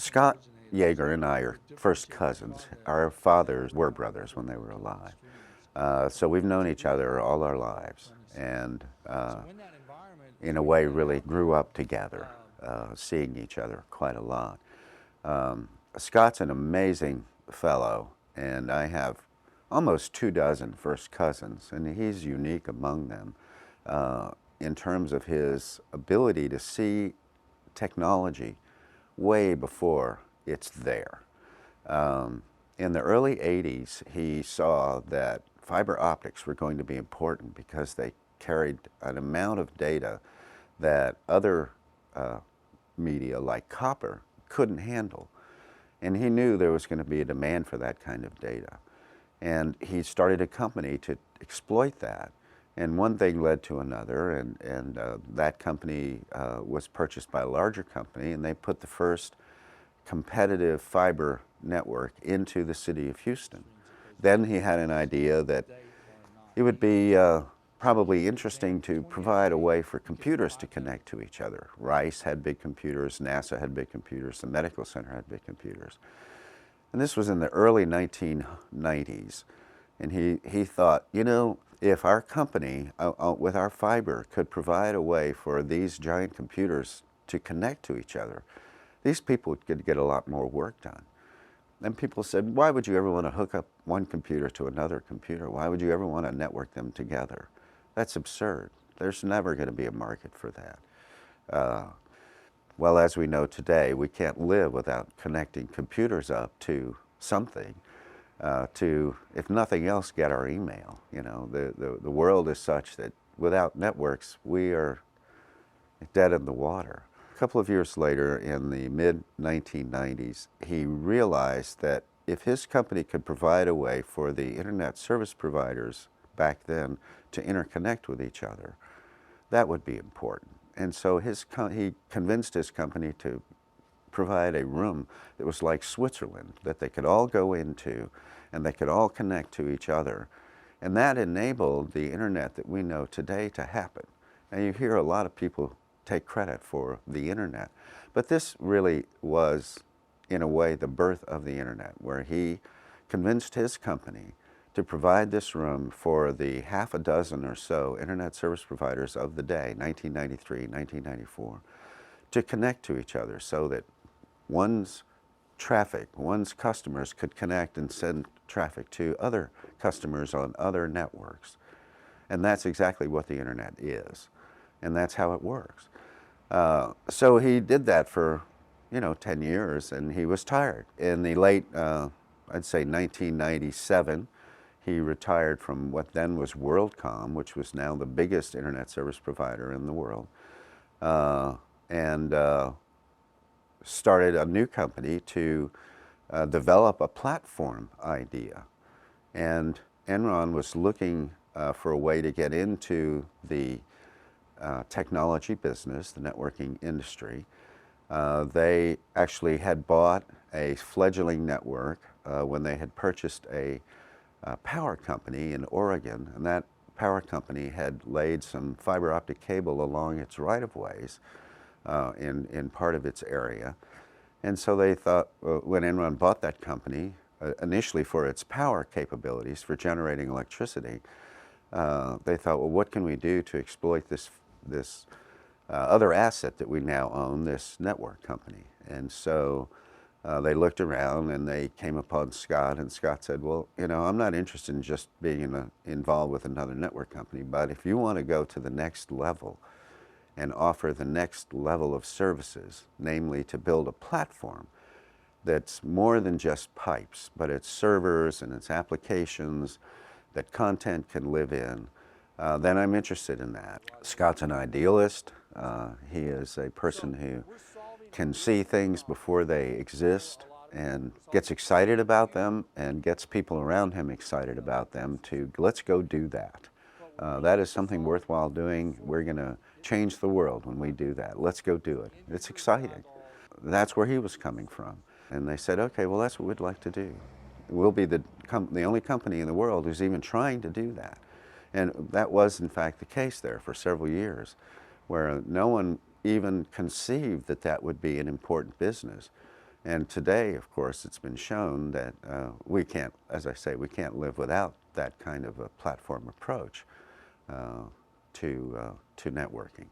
Scott Yeager and I are first cousins. Our fathers were brothers when they were alive. So we've known each other all our lives, and in a way really grew up together, seeing each other quite a lot. Scott's an amazing fellow, and I have almost 24 first cousins, and he's unique among them in terms of his ability to see technology way before it's there. In the early 80s, he saw that fiber optics were going to be important because they carried an amount of data that other media like copper couldn't handle. And he knew there was going to be a demand for that kind of data. And he started a company to exploit that. And one thing led to another, and that company was purchased by a larger company, and they put the first competitive fiber network into the city of Houston. Then he had an idea that it would be probably interesting to provide a way for computers to connect to each other. Rice had big computers, NASA had big computers, the medical center had big computers. And this was in the early 1990s. And he thought, you know, if our company, with our fiber, could provide a way for these giant computers to connect to each other, these people could get a lot more work done. And people said, why would you ever want to hook up one computer to another computer? Why would you ever want to network them together? That's absurd. There's never going to be a market for that. Well, as we know today, we can't live without connecting computers up to something to, if nothing else, get our email. You know, the world is such that without networks, we are dead in the water. A couple of years later, in the mid-1990s, he realized that if his company could provide a way for the internet service providers back then to interconnect with each other, that would be important. And so he convinced his company to provide a room that was like Switzerland, that they could all go into and they could all connect to each other. And that enabled the internet that we know today to happen. And you hear a lot of people take credit for the internet. But this really was, in a way, the birth of the internet, where he convinced his company to provide this room for the half a dozen or so internet service providers of the day, 1993, 1994, to connect to each other so that one's traffic, one's customers could connect and send traffic to other customers on other networks. And that's exactly what the internet is. And that's how it works. So he did that for, 10 years, and he was tired. In the late, I'd say 1997, he retired from what then was WorldCom, which was now the biggest internet service provider in the world, and started a new company to develop a platform idea. And Enron was looking for a way to get into the technology business, the networking industry. They actually had bought a fledgling network when they had purchased a power company in Oregon, and that power company had laid some fiber optic cable along its right-of-ways in part of its area. And so they thought, when Enron bought that company, initially for its power capabilities, for generating electricity, they thought, well, what can we do to exploit this other asset that we now own, this network company? And so they looked around and they came upon Scott, and Scott said, well, I'm not interested in just being involved with another network company, but if you want to go to the next level and offer the next level of services, namely to build a platform that's more than just pipes, but it's servers and it's applications that content can live in, then I'm interested in that. Scott's an idealist. He is a person who can see things before they exist and gets excited about them and gets people around him excited about them to, let's go do that. That is something worthwhile doing. We're going to change the world when we do that. Let's go do it. It's exciting. That's where he was coming from. And they said, okay, well, that's what we'd like to do. We'll be the only company in the world who's even trying to do that. And that was, in fact, the case there for several years, where no one even conceived that that would be an important business. And today, of course, it's been shown that we can't, as I say, we can't live without that kind of a platform approach to networking.